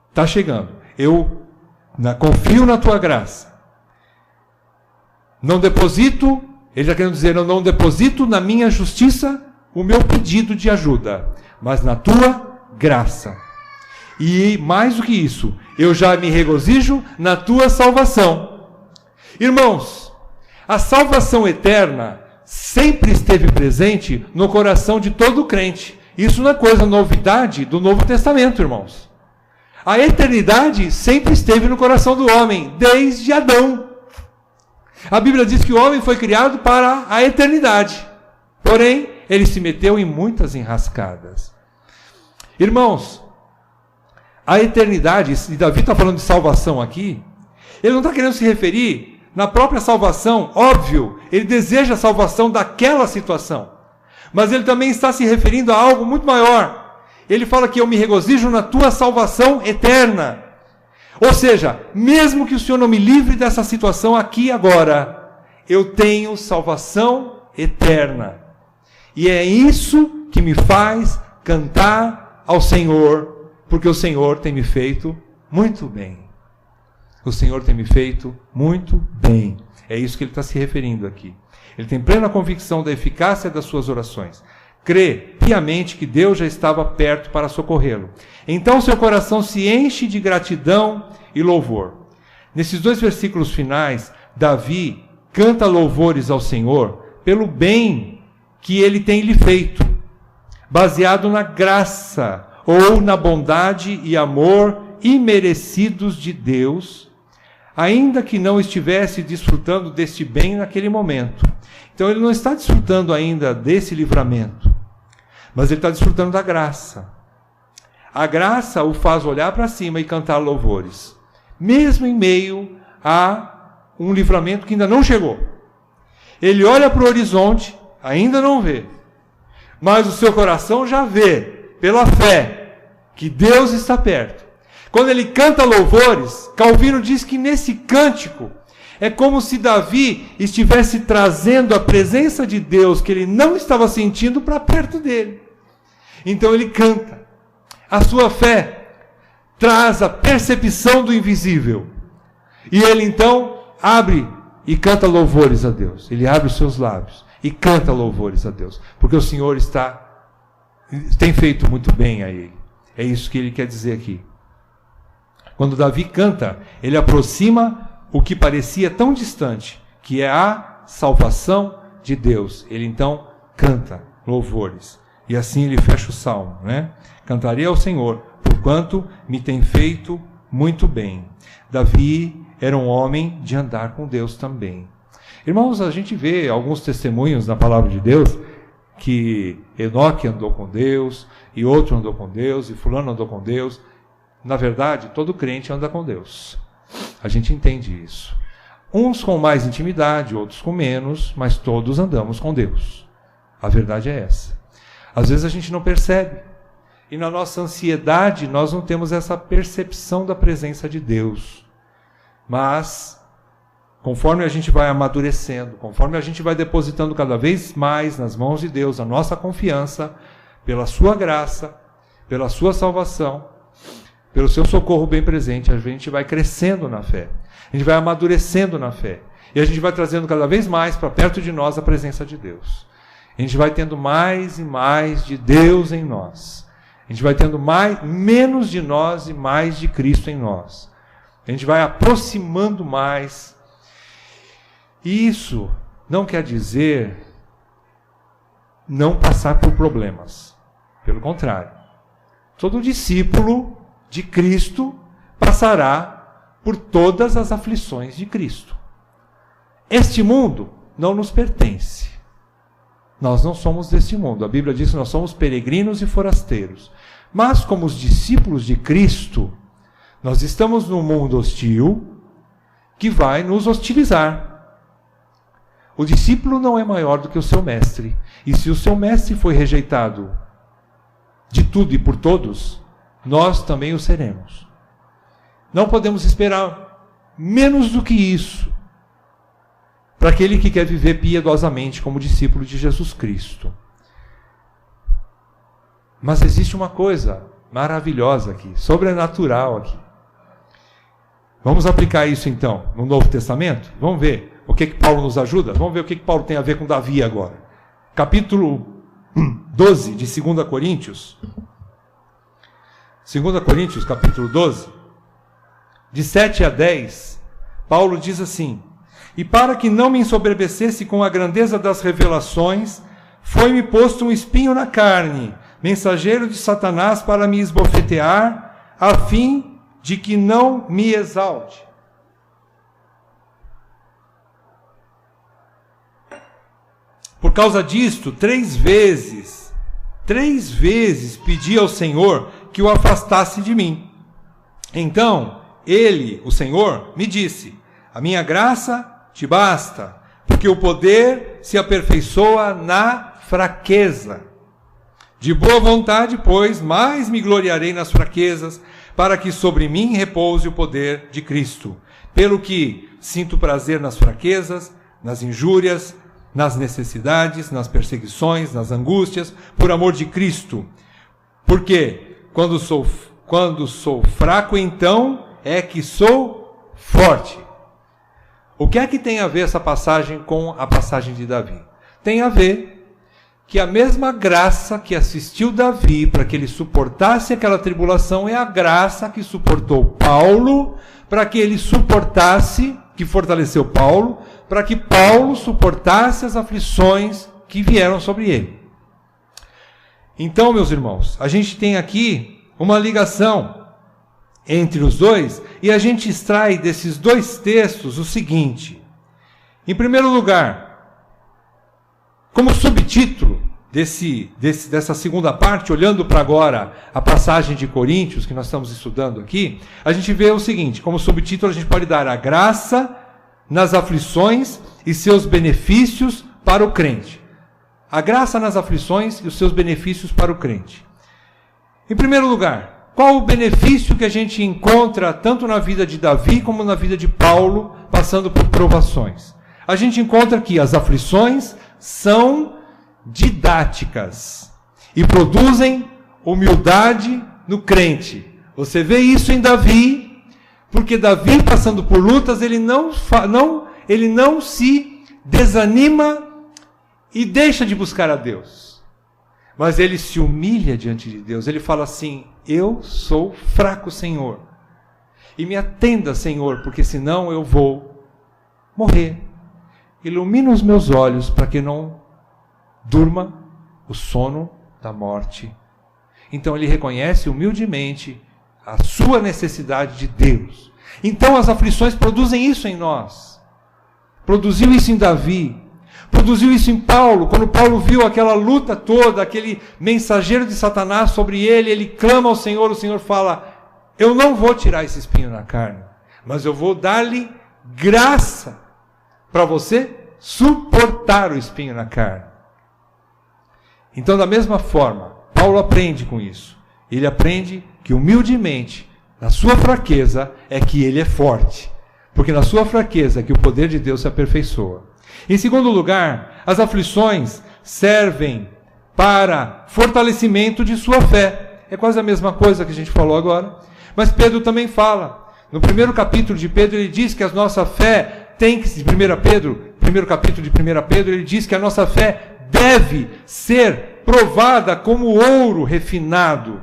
está chegando. Eu confio na tua graça. Não deposito, ele está querendo dizer, eu não deposito na minha justiça o meu pedido de ajuda, mas na tua graça. E mais do que isso, eu já me regozijo na tua salvação. Irmãos, A salvação eterna sempre esteve presente no coração de todo crente. Isso não é coisa novidade do Novo Testamento, irmãos. A eternidade sempre esteve no coração do homem, desde Adão. A Bíblia diz que o homem foi criado para a eternidade. Porém, ele se meteu em muitas enrascadas. Irmãos, a eternidade, e Davi está falando de salvação aqui, ele não está querendo se referir na própria salvação, óbvio, ele deseja a salvação daquela situação. Mas ele também está se referindo a algo muito maior. Ele fala que eu me regozijo na tua salvação eterna. Ou seja, mesmo que o Senhor não me livre dessa situação aqui e agora, eu tenho salvação eterna. E é isso que me faz cantar ao Senhor, porque o Senhor tem me feito muito bem. O Senhor tem me feito muito bem. É isso que ele está se referindo aqui. Ele tem plena convicção da eficácia das suas orações. Crê piamente que Deus já estava perto para socorrê-lo. Então seu coração se enche de gratidão e louvor. Nesses 2 versículos finais, Davi canta louvores ao Senhor pelo bem que ele tem lhe feito, baseado na graça ou na bondade e amor imerecidos de Deus, ainda que não estivesse desfrutando deste bem naquele momento. Então ele não está desfrutando ainda desse livramento, mas ele está desfrutando da graça. A graça o faz olhar para cima e cantar louvores, mesmo em meio a um livramento que ainda não chegou. Ele olha para o horizonte, ainda não vê, mas o seu coração já vê, pela fé, que Deus está perto. Quando ele canta louvores, Calvino diz que nesse cântico é como se Davi estivesse trazendo a presença de Deus que ele não estava sentindo para perto dele. Então ele canta. A sua fé traz a percepção do invisível. E ele então abre e canta louvores a Deus. Ele abre os seus lábios e canta louvores a Deus, porque o Senhor tem feito muito bem a ele. É isso que ele quer dizer aqui. Quando Davi canta, ele aproxima o que parecia tão distante, que é a salvação de Deus. Ele então canta louvores. E assim ele fecha o salmo, né? Cantarei ao Senhor, porquanto me tem feito muito bem. Davi era um homem de andar com Deus também. Irmãos, a gente vê alguns testemunhos na palavra de Deus, que Enoque andou com Deus, e outro andou com Deus, e fulano andou com Deus. Na verdade, todo crente anda com Deus. A gente entende isso. Uns com mais intimidade, outros com menos, mas todos andamos com Deus. A verdade é essa. Às vezes a gente não percebe. E na nossa ansiedade, nós não temos essa percepção da presença de Deus. Mas, conforme a gente vai amadurecendo, conforme a gente vai depositando cada vez mais nas mãos de Deus a nossa confiança, pela sua graça, pela sua salvação, pelo seu socorro bem presente, a gente vai crescendo na fé. A gente vai amadurecendo na fé. E a gente vai trazendo cada vez mais para perto de nós a presença de Deus. A gente vai tendo mais e mais de Deus em nós. A gente vai tendo menos de nós e mais de Cristo em nós. A gente vai aproximando mais. E isso não quer dizer não passar por problemas. Pelo contrário. Todo discípulo de Cristo passará por todas as aflições de Cristo. Este mundo não nos pertence. Nós não somos deste mundo. A Bíblia diz que nós somos peregrinos e forasteiros. Mas como os discípulos de Cristo, nós estamos num mundo hostil que vai nos hostilizar. O discípulo não é maior do que o seu mestre. E se o seu mestre foi rejeitado de tudo e por todos, nós também o seremos. Não podemos esperar menos do que isso para aquele que quer viver piedosamente como discípulo de Jesus Cristo. Mas existe uma coisa maravilhosa aqui, sobrenatural aqui. Vamos aplicar isso então no Novo Testamento? Vamos ver o que Paulo nos ajuda? Vamos ver o que Paulo tem a ver com Davi agora. Capítulo 12 de 2 Coríntios. 2 Coríntios, capítulo 12, de 7 a 10, Paulo diz assim: E para que não me ensoberbecesse com a grandeza das revelações, foi-me posto um espinho na carne, mensageiro de Satanás para me esbofetear, a fim de que não me exalte. Por causa disto, 3 vezes pedi ao Senhor que o afastasse de mim. Então, ele, o Senhor, me disse: a minha graça te basta, porque o poder se aperfeiçoa na fraqueza. De boa vontade, pois, mais me gloriarei nas fraquezas, para que sobre mim repouse o poder de Cristo. Pelo que sinto prazer nas fraquezas, nas injúrias, nas necessidades, nas perseguições, nas angústias, por amor de Cristo. Porque quando sou fraco, então é que sou forte. O que é que tem a ver essa passagem com a passagem de Davi? Tem a ver que a mesma graça que assistiu Davi para que ele suportasse aquela tribulação é a graça que suportou Paulo para que ele suportasse, que fortaleceu Paulo, para que Paulo suportasse as aflições que vieram sobre ele. Então, meus irmãos, a gente tem aqui uma ligação entre os dois, e a gente extrai desses 2 textos o seguinte: em primeiro lugar, como subtítulo dessa segunda parte, olhando para agora a passagem de Coríntios que nós estamos estudando aqui, a gente vê o seguinte: como subtítulo a gente pode dar a graça nas aflições e seus benefícios para o crente. A graça nas aflições e os seus benefícios para o crente. Em primeiro lugar, qual o benefício que a gente encontra tanto na vida de Davi como na vida de Paulo, passando por provações? A gente encontra que as aflições são didáticas e produzem humildade no crente. Você vê isso em Davi, porque Davi, passando por lutas, ele não se desanima e deixa de buscar a Deus, mas ele se humilha diante de Deus. Ele fala assim: eu sou fraco, Senhor, e me atenda, Senhor, porque senão eu vou morrer. Ilumina os meus olhos para que não durma o sono da morte. Então ele reconhece humildemente a sua necessidade de Deus. Então as aflições produzem isso em nós. Produziu isso em Davi. Produziu isso em Paulo. Quando Paulo viu aquela luta toda, aquele mensageiro de Satanás sobre ele, ele clama ao Senhor, o Senhor fala: eu não vou tirar esse espinho na carne, mas eu vou dar-lhe graça para você suportar o espinho na carne. Então, da mesma forma, Paulo aprende com isso. Ele aprende que humildemente, na sua fraqueza, é que ele é forte. Porque na sua fraqueza é que o poder de Deus se aperfeiçoa. Em segundo lugar, as aflições servem para fortalecimento de sua fé. É quase a mesma coisa que a gente falou agora. Mas Pedro também fala. No primeiro capítulo de Pedro, ele diz que a nossa fé tem que... primeiro capítulo de 1 Pedro, ele diz que a nossa fé deve ser provada como ouro refinado,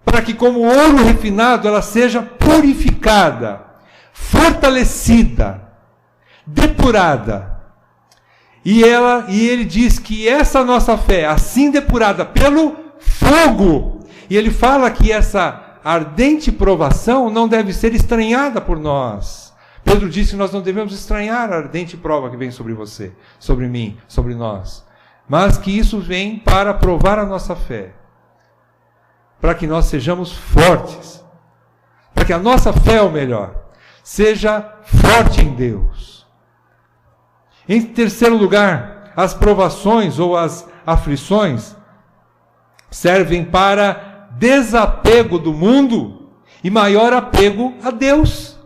para que como ouro refinado ela seja purificada, fortalecida, depurada. E ele diz que essa nossa fé, assim depurada pelo fogo, e ele fala que essa ardente provação não deve ser estranhada por nós. Pedro disse que nós não devemos estranhar a ardente prova que vem sobre você, sobre mim, sobre nós. Mas que isso vem para provar a nossa fé. Para que nós sejamos fortes. Para que a nossa fé, ou melhor, seja forte em Deus. Em terceiro lugar, as provações ou as aflições servem para desapego do mundo e maior apego a Deus.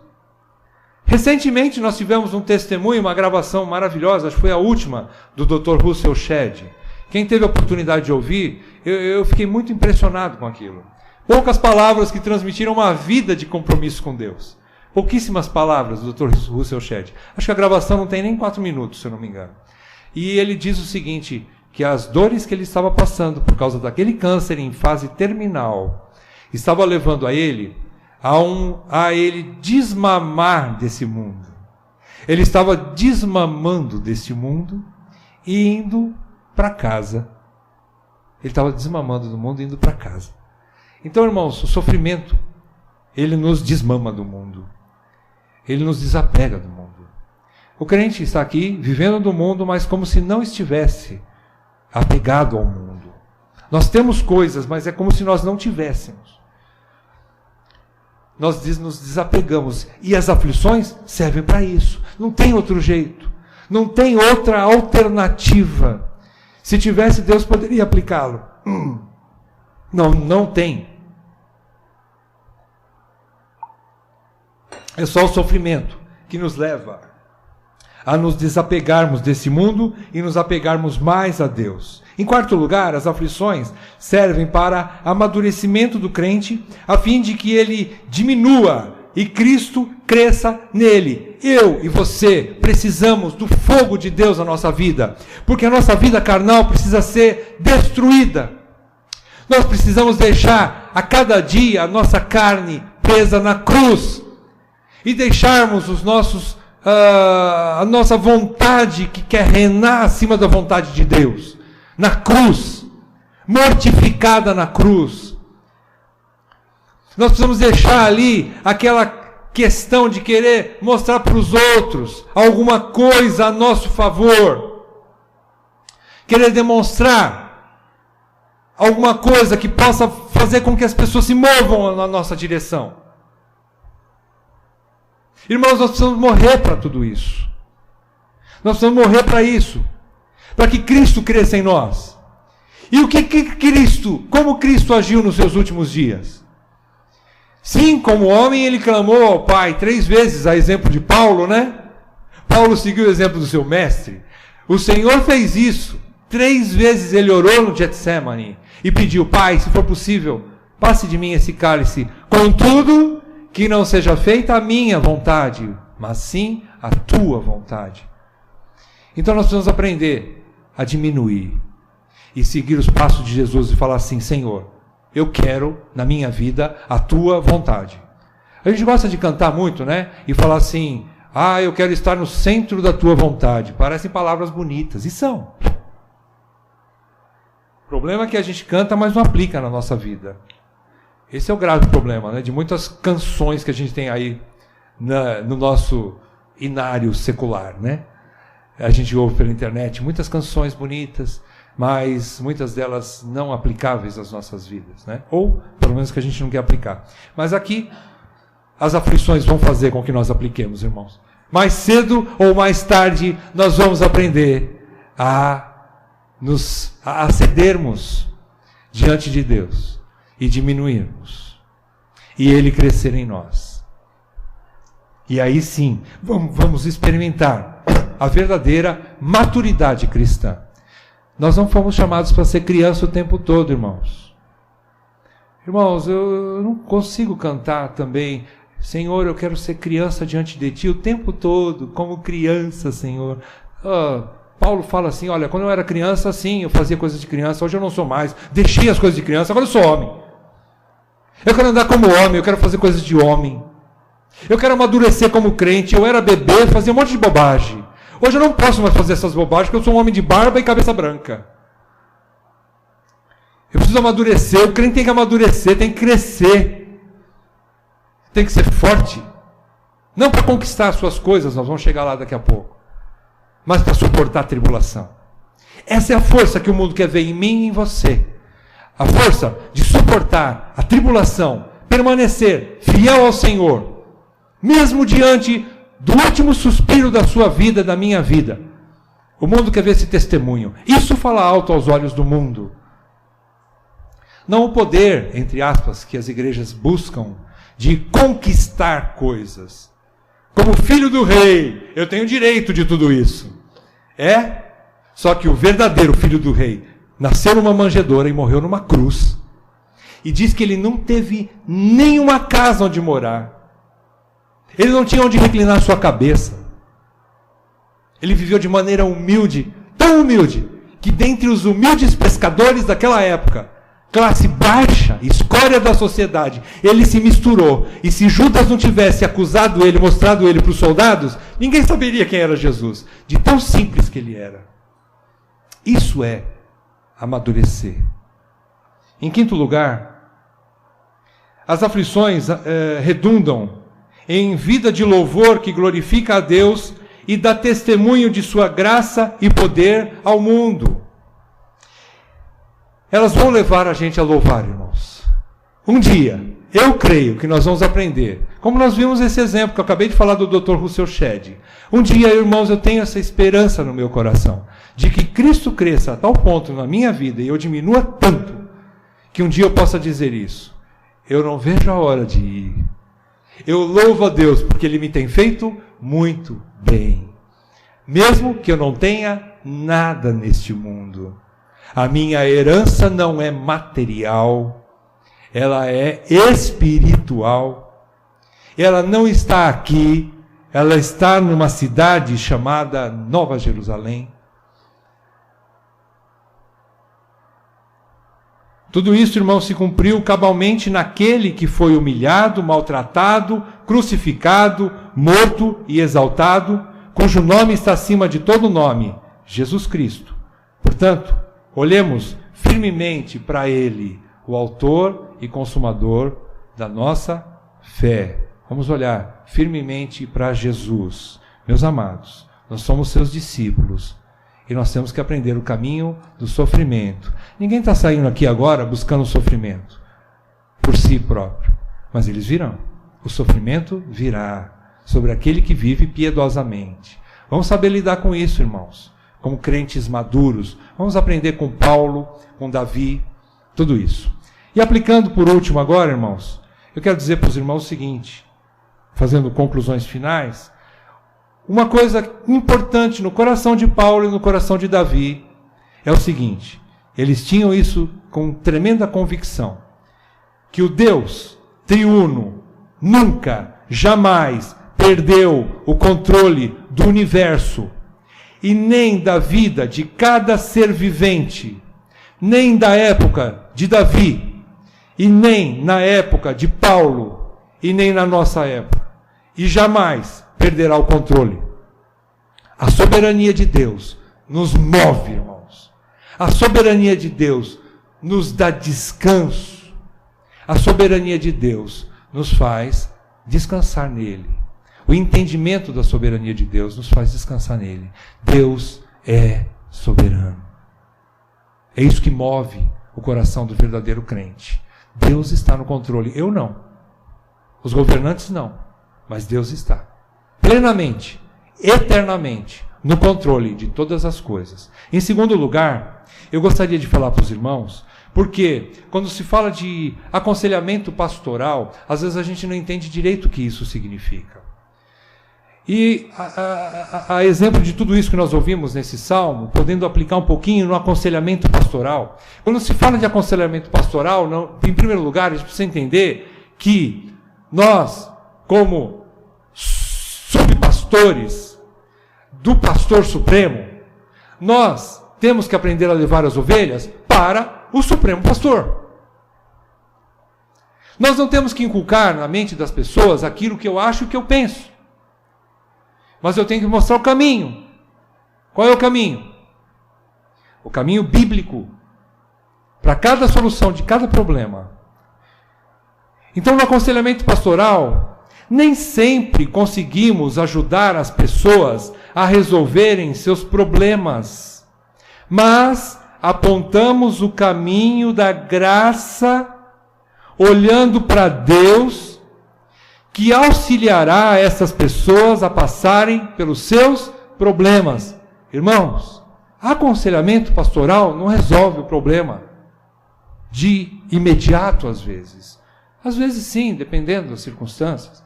Recentemente nós tivemos um testemunho, uma gravação maravilhosa, acho que foi a última, do Dr. Russell Shedd. Quem teve a oportunidade de ouvir, eu fiquei muito impressionado com aquilo. Poucas palavras que transmitiram uma vida de compromisso com Deus. Pouquíssimas palavras do Dr. Russell Shedd. Acho que a gravação não tem nem 4 minutos, se eu não me engano. E ele diz o seguinte, que as dores que ele estava passando por causa daquele câncer em fase terminal, estava levando a ele a ele desmamar desse mundo. Ele estava desmamando desse mundo e indo para casa. Ele estava desmamando do mundo e indo para casa. Então, irmãos, o sofrimento, ele nos desmama do mundo. Ele nos desapega do mundo. O crente está aqui, vivendo do mundo, mas como se não estivesse apegado ao mundo. Nós temos coisas, mas é como se nós não tivéssemos. Nós nos desapegamos. E as aflições servem para isso. Não tem outro jeito. Não tem outra alternativa. Se tivesse, Deus poderia aplicá-lo. Não tem. É só o sofrimento que nos leva a nos desapegarmos desse mundo e nos apegarmos mais a Deus. Em quarto lugar, as aflições servem para amadurecimento do crente, a fim de que ele diminua e Cristo cresça nele. Eu e você precisamos do fogo de Deus na nossa vida, porque a nossa vida carnal precisa ser destruída. Nós precisamos deixar a cada dia a nossa carne presa na cruz e deixarmos a nossa vontade que quer reinar acima da vontade de Deus, na cruz, mortificada na cruz. Nós precisamos deixar ali aquela questão de querer mostrar para os outros alguma coisa a nosso favor, querer demonstrar alguma coisa que possa fazer com que as pessoas se movam na nossa direção. Irmãos, nós precisamos morrer para tudo isso. Nós precisamos morrer para isso, para que Cristo cresça em nós. E como Cristo agiu nos seus últimos dias? Sim, como homem, ele clamou ao Pai 3 vezes, a exemplo de Paulo, né? Paulo seguiu o exemplo do seu mestre. O Senhor fez isso. 3 vezes ele orou no Getsemane e pediu: Pai, se for possível, passe de mim esse cálice. Contudo, que não seja feita a minha vontade, mas sim a tua vontade. Então nós precisamos aprender a diminuir e seguir os passos de Jesus e falar assim: Senhor, eu quero na minha vida a tua vontade. A gente gosta de cantar muito, né? E falar assim: eu quero estar no centro da tua vontade. Parecem palavras bonitas, e são. O problema é que a gente canta, mas não aplica na nossa vida. Esse é o grave problema, né, de muitas canções que a gente tem aí no nosso inário secular, né? A gente ouve pela internet muitas canções bonitas, mas muitas delas não aplicáveis às nossas vidas, né? Ou, pelo menos, que a gente não quer aplicar. Mas aqui, as aflições vão fazer com que nós apliquemos, irmãos. Mais cedo ou mais tarde, nós vamos aprender a cedermos diante de Deus e diminuirmos, e Ele crescer em nós. E aí sim, vamos experimentar a verdadeira maturidade cristã. Nós não fomos chamados para ser criança o tempo todo, irmãos. Irmãos, eu não consigo cantar também: Senhor, eu quero ser criança diante de Ti o tempo todo, como criança, Senhor. Paulo fala assim: olha, quando eu era criança, sim, eu fazia coisas de criança, hoje eu não sou mais. Deixei as coisas de criança, agora eu sou homem. Eu quero andar como homem, eu quero fazer coisas de homem. Eu quero amadurecer como crente. Eu era bebê, fazia um monte de bobagem. Hoje eu não posso mais fazer essas bobagens, porque eu sou um homem de barba e cabeça branca. Eu preciso amadurecer. O crente tem que amadurecer, tem que crescer. Tem que ser forte. Não para conquistar as suas coisas, nós vamos chegar lá daqui a pouco, mas para suportar a tribulação. Essa é a força que o mundo quer ver em mim e em você. A força de suportar a tribulação, permanecer fiel ao Senhor, mesmo diante do último suspiro da sua vida, da minha vida. O mundo quer ver esse testemunho. Isso fala alto aos olhos do mundo. Não o poder, entre aspas, que as igrejas buscam de conquistar coisas. Como filho do rei, eu tenho direito de tudo isso. Só que o verdadeiro filho do rei nasceu numa manjedoura e morreu numa cruz. E diz que ele não teve nenhuma casa onde morar. Ele não tinha onde reclinar sua cabeça. Ele viveu de maneira humilde, tão humilde, que dentre os humildes pescadores daquela época, classe baixa, escória da sociedade, ele se misturou. E se Judas não tivesse acusado ele, mostrado ele para os soldados, ninguém saberia quem era Jesus, de tão simples que ele era. Isso é amadurecer. Em quinto lugar, as aflições redundam em vida de louvor que glorifica a Deus e dá testemunho de sua graça e poder ao mundo. Elas vão levar a gente a louvar, irmãos. Um dia, eu creio que nós vamos aprender, como nós vimos esse exemplo que eu acabei de falar do Dr. Russell Shedd. Um dia, irmãos, eu tenho essa esperança no meu coração, de que Cristo cresça a tal ponto na minha vida e eu diminua tanto, que um dia eu possa dizer isso. Eu não vejo a hora de ir. Eu louvo a Deus porque Ele me tem feito muito bem. Mesmo que eu não tenha nada neste mundo. A minha herança não é material, ela é espiritual. Ela não está aqui, ela está numa cidade chamada Nova Jerusalém. Tudo isso, irmão, se cumpriu cabalmente naquele que foi humilhado, maltratado, crucificado, morto e exaltado, cujo nome está acima de todo nome, Jesus Cristo. Portanto, olhemos firmemente para Ele, o autor e consumador da nossa fé. Vamos olhar firmemente para Jesus. Meus amados, nós somos seus discípulos e nós temos que aprender o caminho do sofrimento. Ninguém está saindo aqui agora buscando o sofrimento por si próprio, mas eles virão. O sofrimento virá sobre aquele que vive piedosamente. Vamos saber lidar com isso, irmãos. Como crentes maduros, vamos aprender com Paulo, com Davi, tudo isso. E aplicando por último agora, irmãos, eu quero dizer para os irmãos o seguinte, fazendo conclusões finais, uma coisa importante no coração de Paulo e no coração de Davi é o seguinte, eles tinham isso com tremenda convicção, que o Deus triuno nunca, jamais perdeu o controle do universo, e nem da vida de cada ser vivente, nem da época de Davi, e nem na época de Paulo, e nem na nossa época. E jamais perderá o controle. A soberania de Deus nos move, irmãos. A soberania de Deus nos dá descanso. A soberania de Deus nos faz descansar nele. O entendimento da soberania de Deus nos faz descansar nele. Deus é soberano. É isso que move o coração do verdadeiro crente. Deus está no controle. Eu não. Os governantes não. Mas Deus está. Plenamente, eternamente, no controle de todas as coisas. Em segundo lugar, eu gostaria de falar para os irmãos, porque quando se fala de aconselhamento pastoral, às vezes a gente não entende direito o que isso significa. E a exemplo de tudo isso que nós ouvimos nesse salmo, podendo aplicar um pouquinho no aconselhamento pastoral. Quando se fala de aconselhamento pastoral, em primeiro lugar, a gente precisa entender que nós, como subpastores do pastor supremo, nós temos que aprender a levar as ovelhas para o supremo pastor. Nós não temos que inculcar na mente das pessoas aquilo que eu acho e que eu penso. Mas eu tenho que mostrar o caminho. Qual é o caminho? O caminho bíblico. Para cada solução de cada problema. Então, no aconselhamento pastoral, nem sempre conseguimos ajudar as pessoas a resolverem seus problemas. Mas apontamos o caminho da graça, olhando para Deus, que auxiliará essas pessoas a passarem pelos seus problemas. Irmãos, aconselhamento pastoral não resolve o problema de imediato, às vezes. Às vezes sim, dependendo das circunstâncias.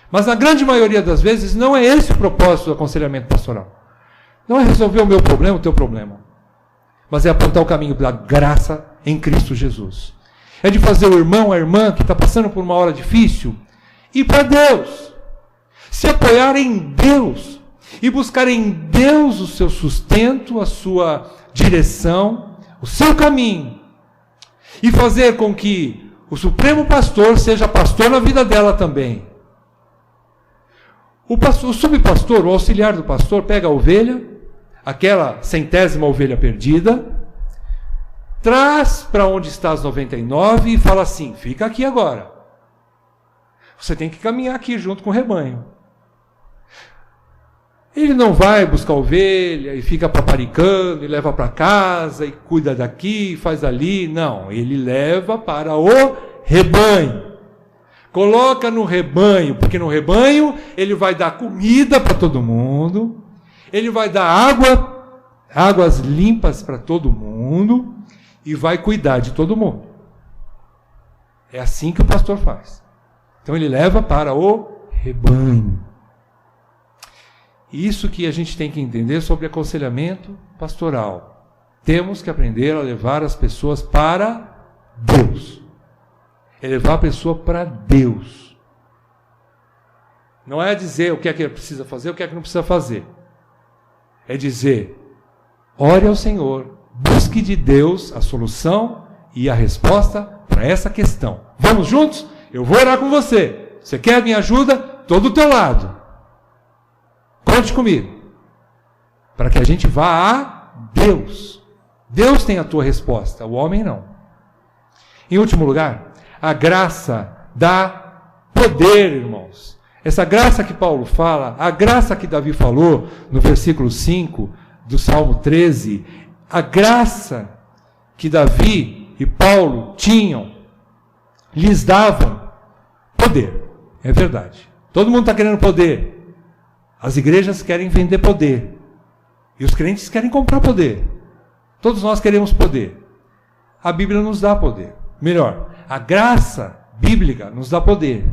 Mas na grande maioria das vezes não é esse o propósito do aconselhamento pastoral. Não é resolver o meu problema, o teu problema. Mas é apontar o caminho da graça em Cristo Jesus. É de fazer o irmão, a irmã que está passando por uma hora difícil, ir para Deus, se apoiar em Deus e buscar em Deus o seu sustento, a sua direção, o seu caminho. e fazer com que o Supremo Pastor seja pastor na vida dela também. O subpastor, o auxiliar do pastor, pega a ovelha, aquela 100ª ovelha perdida, traz para onde está as 99 e fala assim: fica aqui agora. Você tem que caminhar aqui junto com o rebanho. Ele não vai buscar ovelha e fica paparicando e leva para casa e cuida daqui e faz ali. Não, ele leva para o rebanho. Coloca no rebanho, porque no rebanho ele vai dar comida para todo mundo, ele vai dar águas limpas para todo mundo e vai cuidar de todo mundo. É assim que o pastor faz. Então ele leva para o rebanho. Isso que a gente tem que entender sobre aconselhamento pastoral. Temos que aprender a levar as pessoas para Deus. É levar a pessoa para Deus. Não é dizer o que é que precisa fazer, o que é que não precisa fazer. É dizer: ore ao Senhor, busque de Deus a solução e a resposta para essa questão. Vamos juntos? Eu vou orar com você. Você quer a minha ajuda? Estou do teu lado. Conte comigo. Para que a gente vá a Deus. Deus tem a tua resposta, o homem não. Em último lugar, a graça dá poder, irmãos. Essa graça que Paulo fala, a graça que Davi falou no versículo 5 do Salmo 13, a graça que Davi e Paulo tinham, lhes davam poder. É verdade. Todo mundo está querendo poder. As igrejas querem vender poder. E os crentes querem comprar poder. Todos nós queremos poder. A Bíblia nos dá poder. Melhor, a graça bíblica nos dá poder.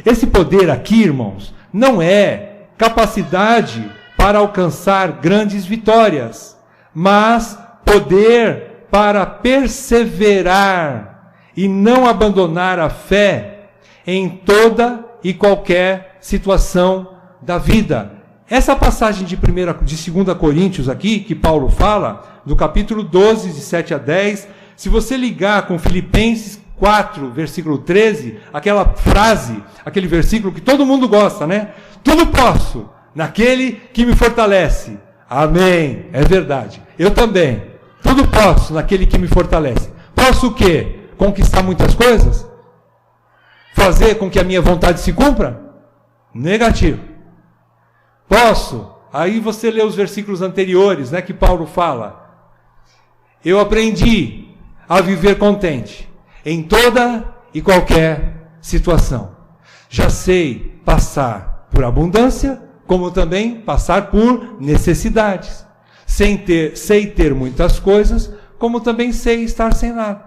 Esse poder aqui, irmãos, não é capacidade para alcançar grandes vitórias, mas poder para perseverar e não abandonar a fé em toda e qualquer situação da vida. Essa passagem de 2 Coríntios aqui, que Paulo fala, do capítulo 12, de 7 a 10, se você ligar com Filipenses 4, versículo 13, aquela frase, aquele versículo que todo mundo gosta, né? Tudo posso naquele que me fortalece. Amém. É verdade. Eu também. Tudo posso naquele que me fortalece. Posso o quê? Conquistar muitas coisas? Fazer com que a minha vontade se cumpra? Negativo. Posso? Aí você lê os versículos anteriores, né, que Paulo fala. Eu aprendi a viver contente em toda e qualquer situação. Já sei passar por abundância, como também passar por necessidades. Sei ter muitas coisas, como também sei estar sem nada.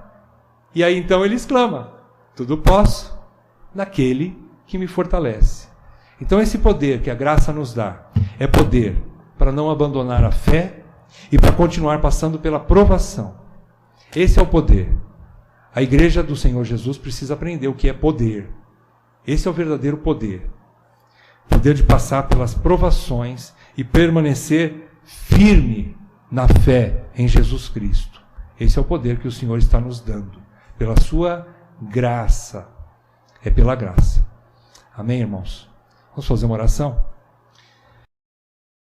E aí então ele exclama: tudo posso naquele que me fortalece. Então esse poder que a graça nos dá é poder para não abandonar a fé e para continuar passando pela provação. Esse é o poder. A igreja do Senhor Jesus precisa aprender o que é poder. Esse é o verdadeiro poder. Poder de passar pelas provações e permanecer firme na fé em Jesus Cristo. Esse é o poder que o Senhor está nos dando. Pela sua graça. É pela graça. Amém, irmãos? Vamos fazer uma oração?